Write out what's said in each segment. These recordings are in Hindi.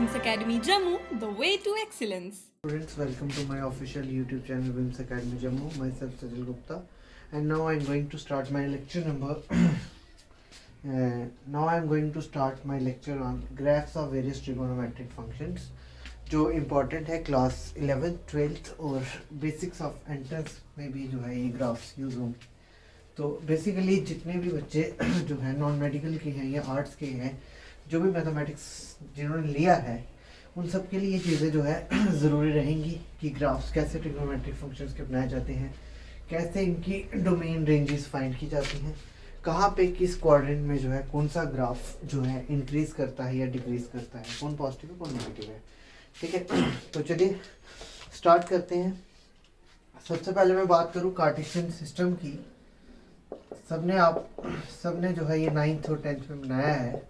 Vims Academy Jammu, the way to excellence. Students, welcome to my official YouTube channel Vims Academy Jammu. Myself Sajal Gupta, and now I'm going to start my lecture number. Now I'm going to start my lecture on graphs of various trigonometric functions, जो इम्पॉर्टेंट है क्लास 11th 12th और बेसिक्स ऑफ एंट्रेंस में भी जो है ये ग्राफ्स यूज़ होंगे. तो बेसिकली जितने भी बच्चे जो है नॉन मेडिकल के हैं या आर्ट्स के हैं, जो भी मैथमेटिक्स जिन्होंने लिया है, उन सब के लिए ये चीज़ें जो है ज़रूरी रहेंगी कि ग्राफ्स कैसे ट्रिग्नोमेट्रिक फंक्शंस के बनाए जाते हैं, कैसे इनकी डोमेन रेंजेस फाइंड की जाती हैं, कहाँ पे किस क्वाड्रेंट में जो है कौन सा ग्राफ जो है इंक्रीज़ करता है या डिक्रीज़ करता है, कौन पॉजिटिव है कौन नेगेटिव है. ठीक है, तो चलिए स्टार्ट करते हैं. सबसे पहले मैं बात करूँ कार्टेशियन सिस्टम की. सबने जो है ये 9th और 10th में बनाया है.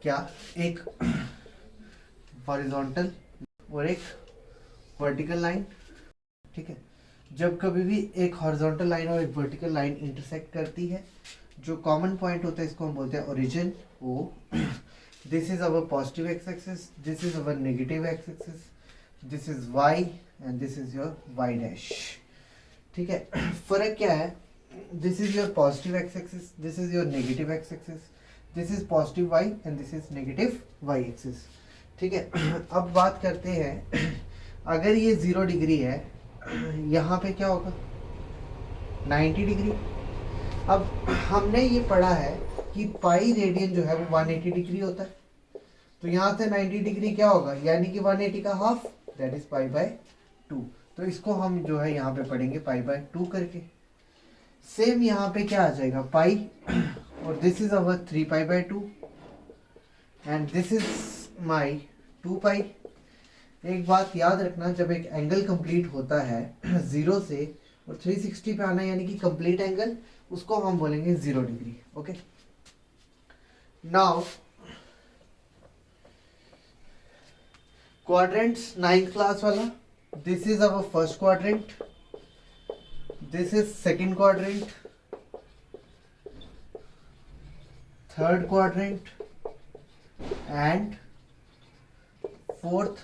क्या एक हॉरिजॉन्टल और एक वर्टिकल लाइन. ठीक है, जब कभी भी एक हॉरिजॉन्टल लाइन और एक वर्टिकल लाइन इंटरसेक्ट करती है, जो कॉमन पॉइंट होता है इसको हम बोलते हैं origin O. This is our positive x axis, this is our negative x axis, this is y and this is your y dash. ठीक है, फर्क क्या है? This is your positive x axis, this is your negative x axis, this is positive y and this is negative y axis. ठीक है, अब बात करते हैं, अगर ये 0 डिग्री है, यहाँ पे क्या होगा 90 डिग्री. अब हमने ये पढ़ा है कि पाई रेडियन जो है वो 180 डिग्री होता है. तो यहाँ से 90 डिग्री क्या होगा, यानी कि 180 का half, that is pi by 2. तो इसको हम जो है यहाँ पे पढ़ेंगे पाई बाय 2 करके. सेम यहाँ पे क्या आ जाएगा पाई, और this is our 3 pi by 2 and this is my 2 पाई. एक बात याद रखना, जब एक एंगल कंप्लीट होता है 0 से और 360 पे आना यानी कि कंप्लीट एंगल, उसको हम बोलेंगे 0 degree. Okay, now quadrants 9th class वाला. This is our first quadrant, this is second quadrant, third quadrant and fourth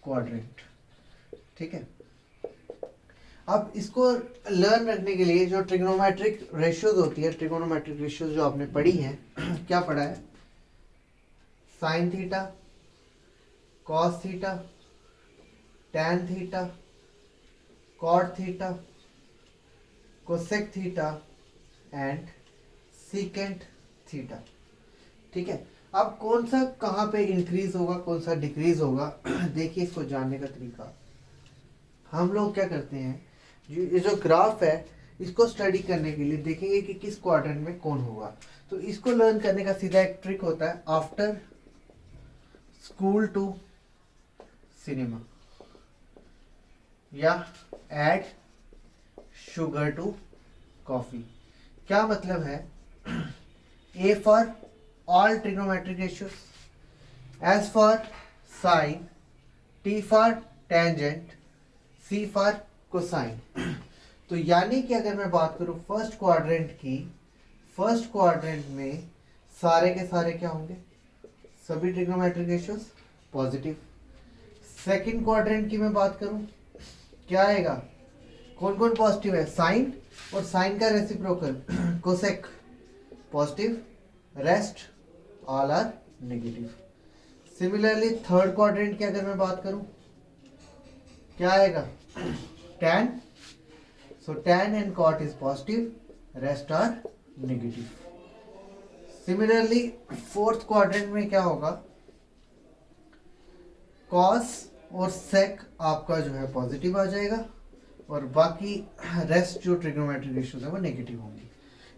quadrant. ठीक है, अब इसको लर्न रखने के लिए जो ट्रिग्नोमेट्रिक रेशियोज होती है, ट्रिग्नोमेट्रिक रेशियोज जो आपने पढ़ी हैं, क्या पढ़ा है? Sine theta, cos theta, tan theta, cot theta, cosec theta and secant theta. ठीक है, अब कौन सा कहाँ पे इंक्रीज होगा, कौन सा डिक्रीज होगा, देखिए इसको जानने का तरीका. हम लोग क्या करते हैं, ये जो ग्राफ है इसको स्टडी करने के लिए देखेंगे कि किस क्वाड्रेंट में कौन होगा. तो इसको लर्न करने का सीधा एक ट्रिक होता है, आफ्टर स्कूल टू सिनेमा या ऐड शुगर टू कॉफी. क्या मतलब है? A for all trigonometric ratios, S for sine, T for tangent, C for cosine. तो यानी कि अगर मैं बात करूं फर्स्ट क्वाड्रेंट की, फर्स्ट क्वाड्रेंट में सारे के सारे क्या होंगे, सभी trigonometric ratios positive. Second quadrant की मैं बात करूं, क्या आएगा, कौन कौन पॉजिटिव है? साइन और साइन का reciprocal cosec positive, rest all are negative. Similarly third quadrant की अगर मैं बात करूं, क्या आएगा, tan. So tan and cot is positive, rest are negative. Similarly fourth quadrant में क्या होगा, कॉस और सेक आपका जो है पॉजिटिव आ जाएगा, और बाकी रेस्ट जो ट्रिग्नोमेट्रिक रेशियोज है वो नेगेटिव होंगी.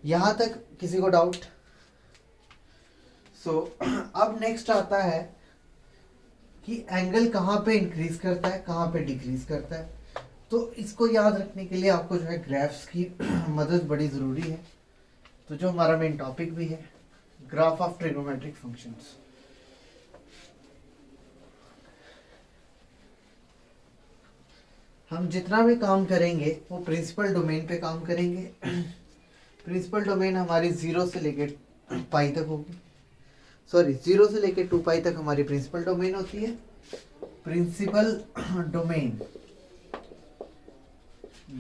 यहां तक किसी को डाउट? सो अब नेक्स्ट आता है कि एंगल कहाँ पे इंक्रीज करता है, कहाँ पे डिक्रीज करता है. तो इसको याद रखने के लिए आपको जो है ग्राफ्स की मदद बड़ी ज़रूरी है. तो जो हमारा मेन टॉपिक भी है, ग्राफ ऑफ ट्रिग्नोमेट्रिक फंक्शंस. हम जितना भी काम करेंगे वो प्रिंसिपल डोमेन पे काम करेंगे. प्रिंसिपल डोमेन हमारी 0 से लेकर पाई तक होगी. सॉरी 0 से लेके 2 पाई तक हमारी प्रिंसिपल डोमेन होती है। प्रिंसिपल डोमेन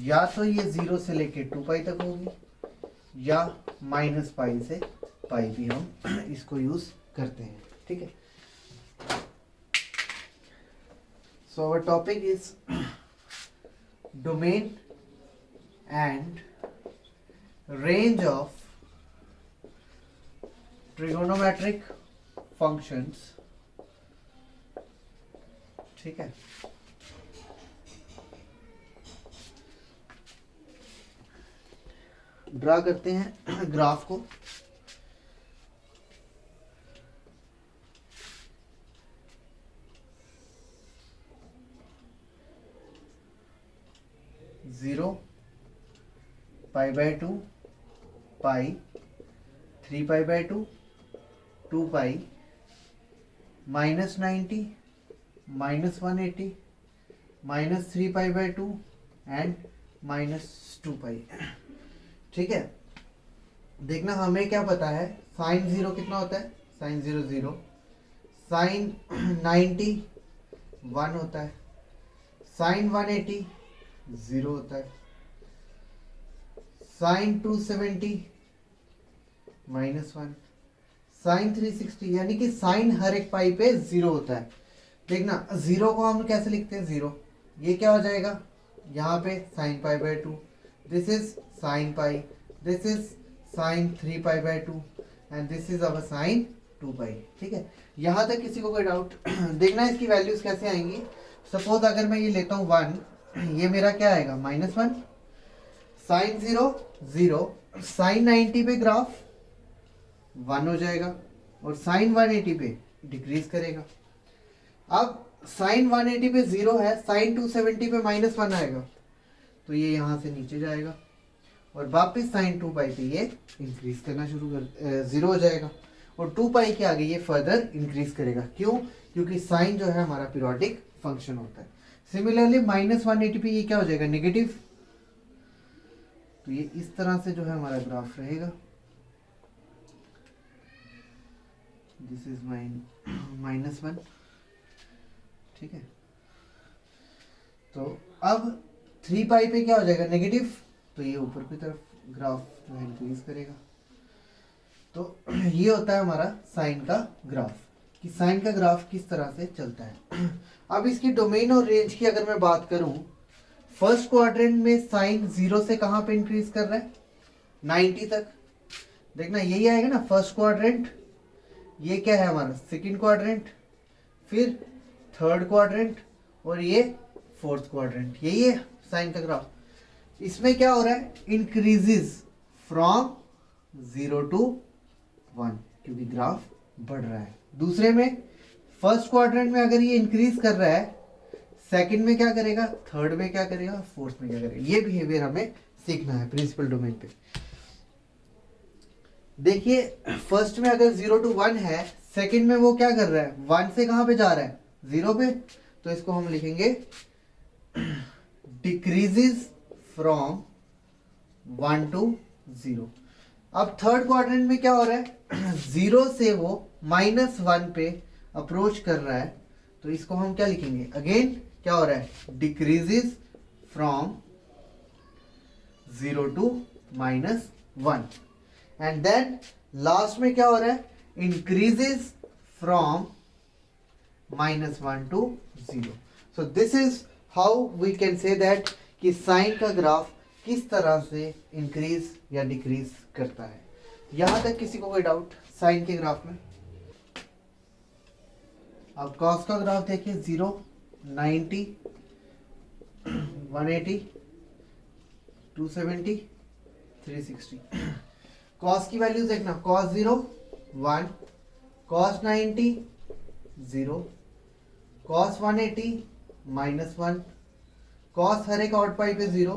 या तो ये 0 से लेके 2 पाई तक होगी या माइनस पाई से पाई भी हम इसको यूज करते हैं, ठीक है। So our topic is domain and range of trigonometric functions, ठीक है। ड्रा करते हैं ग्राफ को। Zero, pi by 2, pi, 3 pi by 2, 2 pi, -90, -180, -3 pi by 2 and -2 pi, ठीक है। देखना हमें क्या पता है, साइन 0 कितना होता है, साइन 0 0, साइन 90 1 होता है, साइन 180 0 होता है, साइन 270 -1, साइन 360, यानी कि साइन हर एक पाई पे 0 होता है। देखना 0 को हम कैसे लिखते हैं, 0 ये क्या हो जाएगा, यहाँ पे sine pi by 2, this is sine pi, this is sine 3 pi by 2 and this is our sine 2 pi, ठीक है। यहाँ तक किसी को कोई डाउट? देखना इसकी वैल्यूज कैसे आएंगी। सपोज अगर मैं ये लेता हूँ 1, ये मेरा क्या आएगा, -1, साइन 0 0, साइन 90 पे ग्राफ 1 हो जाएगा और साइन 180 पे डिक्रीज करेगा। अब साइन 180 पे 0 है, साइन 270 पे -1 आएगा तो ये यहाँ से नीचे जाएगा और वापस साइन 2 पाई पे ये इंक्रीज करना शुरू कर 0 हो जाएगा और 2 पाई के आगे ये फर्दर इंक्रीज करेगा। क्यों? क्योंकि साइन जो है हमारा पीरियोडिक फंक्शन होता है। सिमिलरली -180 पे ये क्या हो जाएगा, नेगेटिव, तो ये इस तरह से जो है हमारा ग्राफ रहेगा। दिस इज -1, ठीक है। तो अब 3 पाई पे क्या हो जाएगा, नेगेटिव, तो ये ऊपर की तरफ ग्राफ जो है इंक्रीज करेगा। तो ये होता है हमारा साइन का ग्राफ, कि साइन का ग्राफ किस तरह से चलता है। अब इसकी डोमेन और रेंज की अगर मैं बात करूं, फर्स्ट क्वाड्रेंट में साइन 0 से कहां पे इंक्रीज कर रहा है, 90 तक। देखना यही आएगा ना फर्स्ट क्वाड्रेंट, ये क्या है हमारा सेकंड क्वाड्रेंट, फिर थर्ड क्वाड्रेंट और ये फोर्थ क्वाड्रेंट, यही है साइन का ग्राफ। इसमें क्या हो रहा है, इंक्रीजेस फ्रॉम 0 to 1, क्योंकि ग्राफ बढ़ रहा है। दूसरे में फर्स्ट क्वाड्रेंट में अगर ये इंक्रीज कर रहा है, सेकंड में क्या करेगा, थर्ड में क्या करेगा, फोर्थ में क्या करेगा। ये बिहेवियर हमें सीखना है प्रिंसिपल डोमेन पे। देखिए फर्स्ट में अगर 0 to 1 है, सेकंड में वो क्या कर रहा है, 1 से कहां पे जा रहा है, 0 पे, तो इसको हम लिखेंगे डिक्रीजेस फ्रॉम 1 to 0। अब थर्ड क्वाड्रेंट में क्या हो रहा है, 0 से वो -1 पे अप्रोच कर रहा है, तो इसको हम क्या लिखेंगे, अगेन क्या हो रहा है, decreases from 0 to -1 and then last में क्या हो रहा है, increases from -1 to 0। So this is how we can say that कि साइन का ग्राफ किस तरह से इंक्रीज या डिक्रीज करता है। यहां तक किसी को कोई डाउट साइन के ग्राफ में? अब कॉस का ग्राफ देखिए, 0, 90, 180, 270, 360। कॉस की वैल्यूज देखना, कॉस 0 1, कॉस 90 0, कॉस 180 -1, कॉस हर एक ऑड पाई पे 0,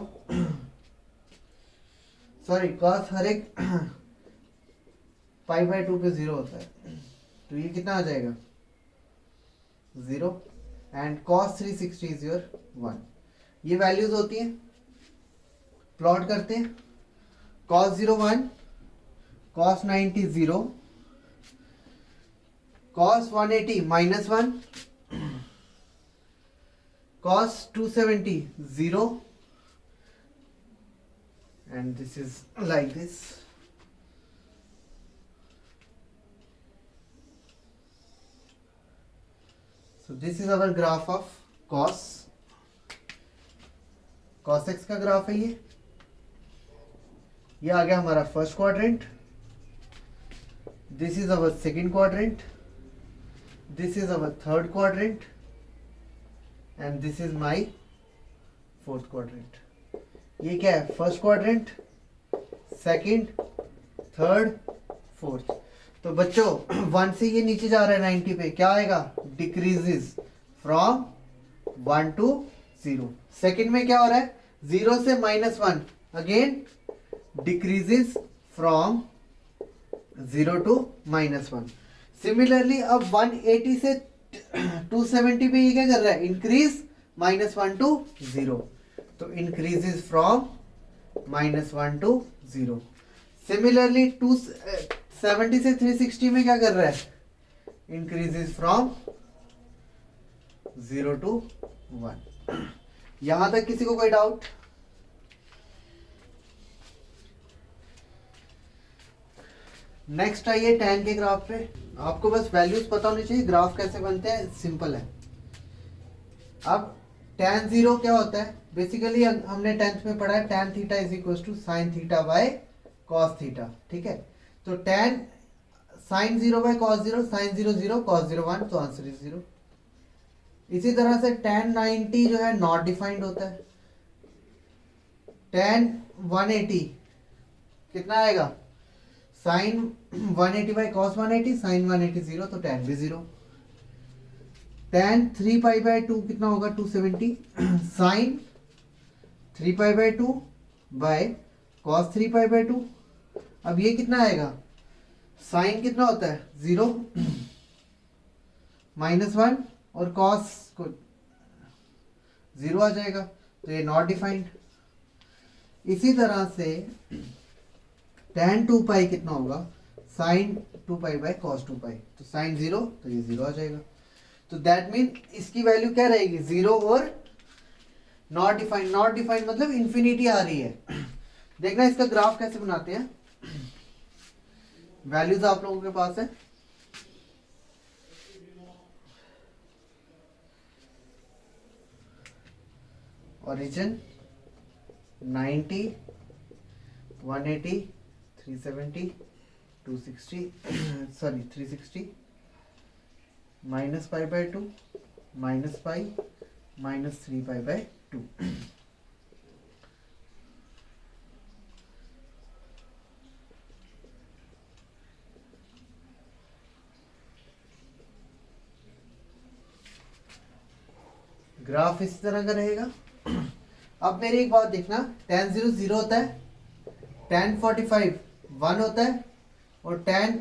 सॉरी कॉस हर एक पाई बाय 2 पे 0 होता है, तो ये कितना आ जाएगा 0 एंड कॉस 360 इज योर 1। ये वैल्यूज होती हैं, प्लॉट करते हैं। Cos 0 1, cos 90 0, cos 180 -1, cos 270 0, and this is like this. So this is our graph of cos x का ग्राफ है ये आ गया हमारा first quadrant. This is our second quadrant, this is our third quadrant, and this is my fourth quadrant. ये क्या है? First quadrant, second, third, fourth. तो बच्चों 1 से ये नीचे जा रहा है 90 पे, क्या आएगा? Decreases from 1 to 0. सेकेंड में क्या हो रहा है? 0 से -1, again decreases from 0 to -1. Similarly अब 180 से 270 पे ये क्या कर रहा है? Increase -1 to 0. तो इंक्रीजेस फ्रॉम -1 to 0. सिमिलरली 270 से 360 में क्या कर रहा है? Increases from 0 to 1. यहां तक किसी को कोई डाउट? नेक्स्ट आइए tan के ग्राफ पे. आपको बस वैल्यूज पता होनी चाहिए, ग्राफ कैसे बनते हैं, सिंपल है. अब tan 0 क्या होता है? बेसिकली हमने 10th में पढ़ा है tan theta is equal to sine theta by cos theta. ठीक है, तो tan sine 0 by cos 0, sine 0 0, cos 0 1, तो आंसर इज 0. इसी तरह से tan 90 जो है नॉट डिफाइंड होता है. tan 180 कितना आएगा? साइन 180 बाई कॉस 180, साइन 180 0, तो tan भी 0. tan 3 पाई बाई 2 कितना होगा? 270. Sine 3 pi by 2 by cos 3 pi by 2. अब ये कितना आएगा? साइन कितना होता है? 0 -1, और कॉस को 0 आ जाएगा, तो ये नॉट डिफाइंड. इसी तरह से tan 2 पाई कितना होगा? साइन 2 पाई बाय कॉस 2 पाई, तो साइन 0, तो ये 0 आ जाएगा. तो दैट मीन इसकी वैल्यू क्या रहेगी? 0 और नॉट डिफाइंड. नॉट डिफाइंड मतलब इंफिनिटी आ रही है. देखना इसका ग्राफ कैसे बनाते हैं. वैल्यूज आप लोगों के पास है. Origin 90, 180, 370, 260, sorry 360, -pi by 2, -pi, -3 pi by 2. Graph इस तरह का रहेगा. अब मेरी एक बात देखना, tan 0 0 होता है, tan 45 1 होता है, और tan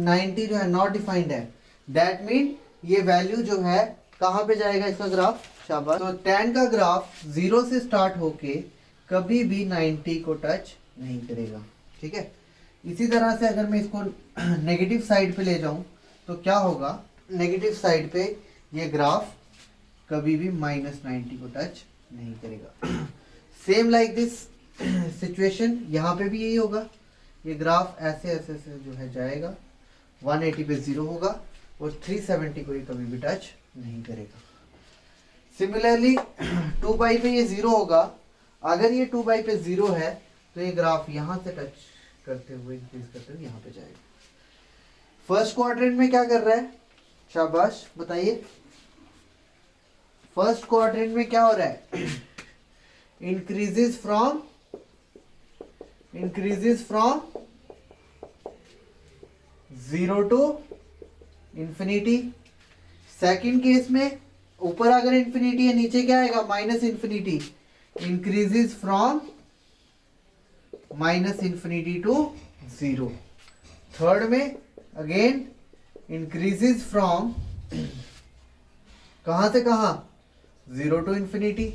90 जो है नॉट डिफाइंड है. दैट मीन ये वैल्यू जो है कहाँ पे जाएगा इसका ग्राफ? शाबाश. तो tan का ग्राफ 0 से स्टार्ट होके कभी भी 90 को टच नहीं करेगा. ठीक है, इसी तरह से अगर मैं इसको नेगेटिव साइड पे ले जाऊं तो क्या होगा? नेगेटिव साइड पे ये ग्राफ कभी भी -90 को टच नहीं करेगा. सेम लाइक दिस सिचुएशन यहाँ पे भी यही होगा. ये ग्राफ ऐसे ऐसे ऐसे जो है जाएगा, 180 पे 0 होगा, और 370 को ये कभी भी टच नहीं करेगा. सिमिलरली 2 पाई पे ये 0 होगा. अगर ये 2 पाई पे 0 है तो ये ग्राफ यहाँ से टच करते हुए इंक्रीज करते हुए यहाँ पे जाएगा. फर्स्ट क्वाड्रेंट में क्या कर रहा है? शाबाश, बताइए. फर्स्ट क्वाड्रेंट में क्या हो रहा है? Increases from 0 to infinity. Second case में ऊपर अगर इंफिनिटी है, नीचे क्या आएगा? -Infinity. Increases from -infinity to 0. Third में अगेन इंक्रीजेस फ्रॉम कहां से कहां? 0 to इंफिनिटी.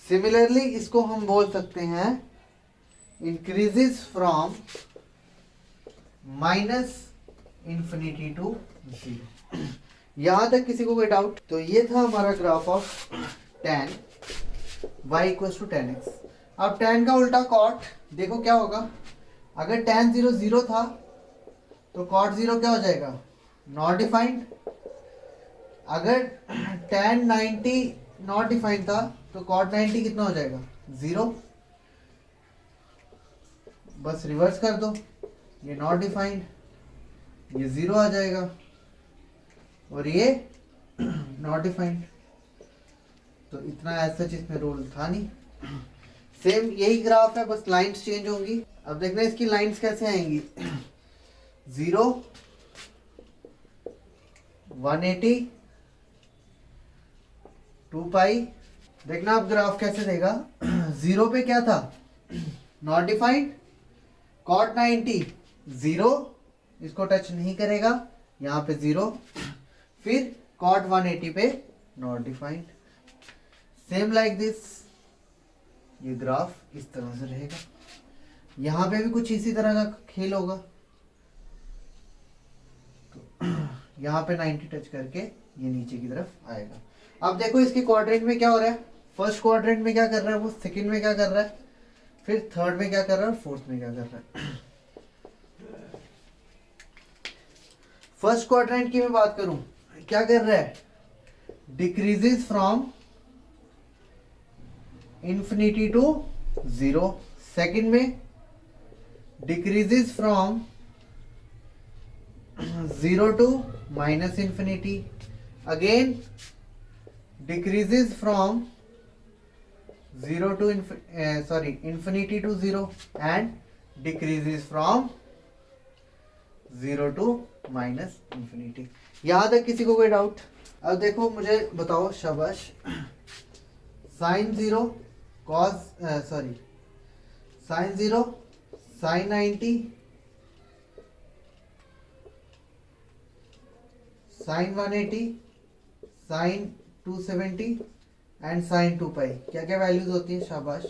सिमिलरली इसको हम बोल सकते हैं इंक्रीजेस फ्रॉम इंफिनिटी टू 0। यहां तक किसी को कोई डाउट? तो ये था हमारा graph of tan y equals to tan x। अब tan का उल्टा cot, देखो क्या होगा। अगर tan 0 0 था तो cot 0 क्या हो जाएगा? Not defined. अगर tan 90 नॉट डिफाइंड था तो cot 90 कितना हो जाएगा? 0। बस रिवर्स कर दो, ये नॉट डिफाइंड, ये 0 आ जाएगा और ये नॉट डिफाइंड। तो इतना ऐसा सच इसमें रूल था नहीं। सेम यही ग्राफ है, बस लाइंस चेंज होंगी। अब देखना इसकी लाइंस कैसे आएंगी। 0 180 2 पाई। देखना अब ग्राफ कैसे देगा। 0 पे क्या था? Not defined. cot 90 0, इसको टच नहीं करेगा, यहाँ पे 0। फिर cot 180 पे not defined. Same like this, ये ग्राफ इस तरह से रहेगा। यहाँ पे भी कुछ इसी तरह का खेल होगा। तो यहाँ पे 90 टच करके ये नीचे की तरफ आएगा। अब देखो इसके क्वाड्रेंट में क्या हो रहा है। फर्स्ट क्वाड्रेंट में क्या कर रहा है वो, सेकंड में क्या कर रहा है, फिर थर्ड में क्या कर रहा है, फोर्थ में क्या कर रहा है। फर्स्ट क्वाड्रेंट की मैं बात करूं, क्या कर रहा है? Decreases from infinity to 0। Second में decreases from 0 to minus infinity. Again decreases from 0 to infinity to 0 and decreases from 0 to minus infinity। यहां तक किसी को कोई डाउट? अब देखो मुझे बताओ, शाबाश। sin 0 cos sin 0 sin 90 sin 180 sin 270 and sine 2 pi. क्या क्या वैल्यूज होती है? शाबाश।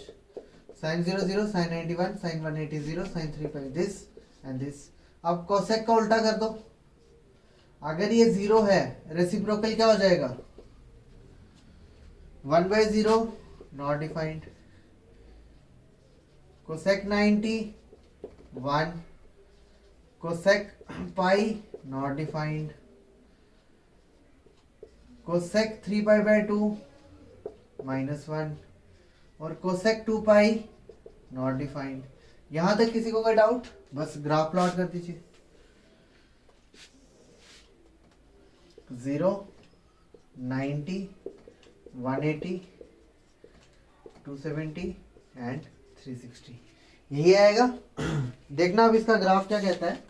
Sine 0 0, sine 91, sine 180 0, sine 3 pi, this and this. अब कोसेक का उल्टा कर दो। अगर ये 0 है, रेसिप्रोकल क्या हो जाएगा? 1/0 not defined. Cosec 90 1, cosec pi not defined, cosec 3 पाई/2 -1 और कोसेक 2 पाई नॉट डिफाइंड। यहां तक किसी को कोई डाउट? बस ग्राफ प्लॉट कर दीजिए। 0 90 180 270 एंड 360, यही आएगा। देखना अब इसका ग्राफ क्या कहता है।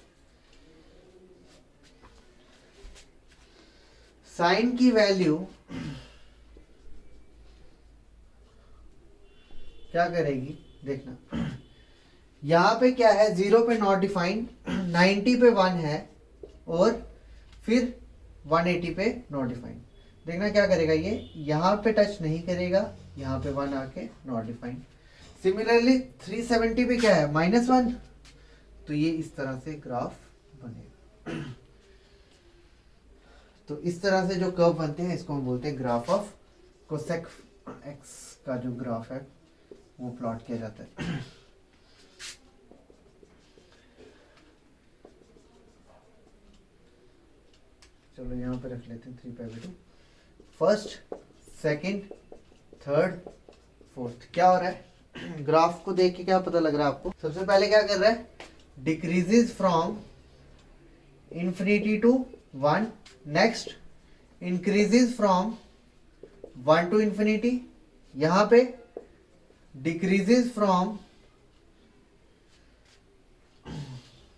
साइन की वैल्यू क्या करेगी देखना। यहां पे क्या है? 0 पे नॉट डिफाइंड, 90 पे 1 है और फिर 180 पे नॉट डिफाइंड। देखना क्या करेगा ये, यहां पे टच नहीं करेगा, यहां पे 1 आके नॉट डिफाइंड। सिमिलरली 370 पे क्या है? -1। तो ये इस तरह से ग्राफ बनेगा। तो इस तरह से जो कर्व बनते हैं इसको हम बोलते हैं ग्राफ ऑफ कोसेक एक्स का जो ग्राफ है वो प्लॉट किया जाता है। चलो यहाँ पे रख लेते हैं 3/2। First, second, third, fourth. क्या हो रहा है? ग्राफ को देख के क्या पता लग रहा है आपको? सबसे पहले क्या कर रहा है? Decreases from infinity to 1। Next increases from 1 to infinity. यहाँ पे डिक्रीजेस फ्रॉम,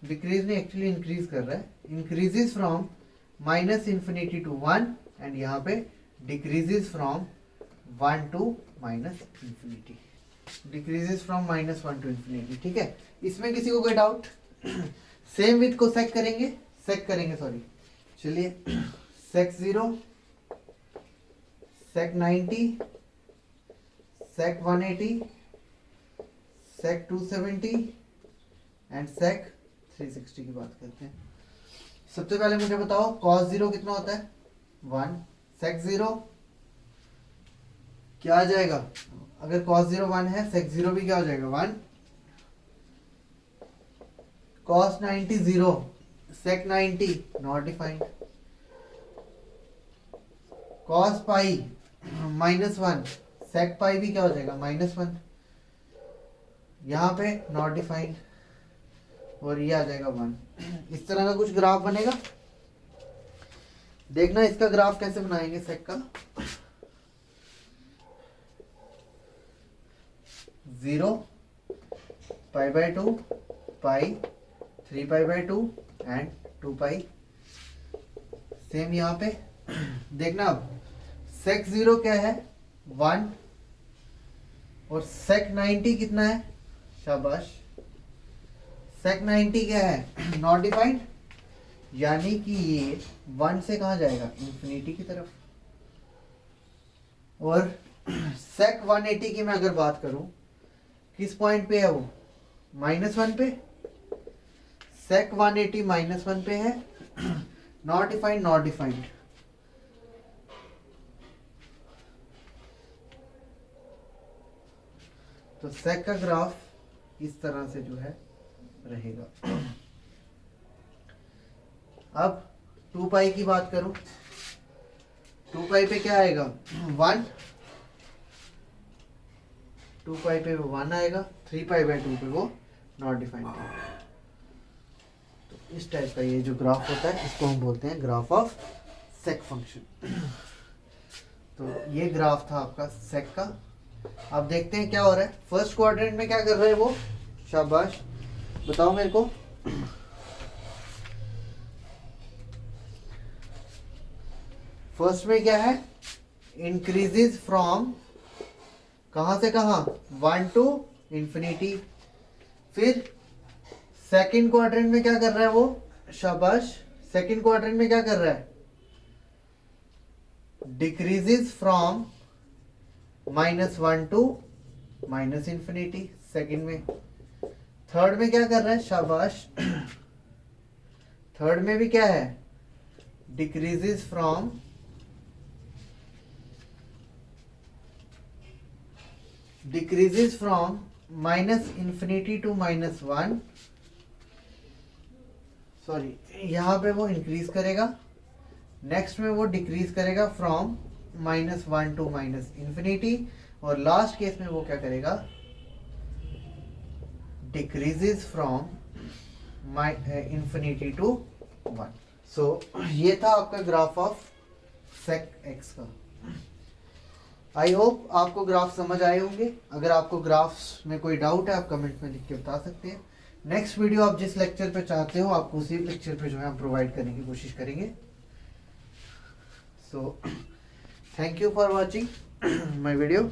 डिक्रीज नहीं एक्चुअली इंक्रीज कर रहा है, increases from -infinity to 1 and यहाँ पे decreases from 1 to -infinity. Decreases from -1 to infinity. ठीक है, इसमें किसी को कोई डाउट? सेम विथ को सेक करेंगे सॉरी। चलिए, सेक 0, सेक 90, सेक 180, सेक 270 एंड सेक 360 की बात करते हैं। सबसे पहले मुझे बताओ cos 0 कितना होता है 1, sec 0 क्या आ जाएगा, अगर cos 0 1 है sec 0 भी क्या हो जाएगा 1, cos 90 0, sec 90 not defined, cos pi -1, sec pi भी क्या हो जाएगा -1, यहाँ पे नॉट डिफाइंड, और ये आ जाएगा 1। इस तरह का कुछ ग्राफ बनेगा। देखना इसका ग्राफ कैसे बनाएंगे सेक का। 0 π/2 पाई 3 π/2 एंड 2 पाई। सेम यहाँ पे देखना, अब सेक 0 क्या है 1 और सेक 90 कितना है, शाबाश, सेक 90 क्या है नॉट डिफाइंड, यानी कि ये 1 से कहाँ जाएगा इंफिनिटी की तरफ। और सेक 180 की मैं अगर बात करूं किस पॉइंट पे है वो -1 पे, सेक 180 -1 पे है, नॉट डिफाइंड नॉट डिफाइंड। तो सेक का ग्राफ इस तरह से जो है रहेगा। अब 2 पाई की बात करूं, 2 पाई पे क्या आएगा 1, 2 पाई पे 1 आएगा, 3 π/2 पे वो नॉट डिफाइंड है। तो इस टाइप का ये जो ग्राफ होता है इसको हम बोलते हैं ग्राफ ऑफ सेक फंक्शन। तो ये ग्राफ था आपका सेक का। अब देखते हैं क्या हो रहा है। फर्स्ट क्वाड्रेंट में क्या कर रहे हैं वो, शाबाश बताओ मेरे को। फर्स्ट में क्या है, इंक्रीजेस फ्रॉम कहां से कहां 1 टू इंफिनिटी। फिर सेकंड क्वाड्रेंट में क्या कर रहा है वो, शाबाश, सेकंड क्वाड्रेंट में क्या कर रहा है, decreases from -1 to -infinity second में। थर्ड में क्या कर रहा है, शाबाश, थर्ड में भी क्या है, decreases from -infinity to -1, sorry यहां पे वो इंक्रीज करेगा, नेक्स्ट में वो डिक्रीज करेगा फ्रॉम -1 टू -इंफिनिटी, और लास्ट केस में वो क्या करेगा, डिक्रीजेस फ्रॉम इंफिनिटी टू 1। सो ये था आपका ग्राफ ऑफ सेक एक्स का। आई होप आपको ग्राफ समझ आए होंगे। अगर आपको ग्राफ्स में कोई डाउट है आप कमेंट में लिख के बता सकते हैं। नेक्स्ट वीडियो आप जिस लेक्चर पे चाहते हो आपको उसी लेक्चर पे जो है हम प्रोवाइड करने की कोशिश करेंगे। So thank you for watching my video.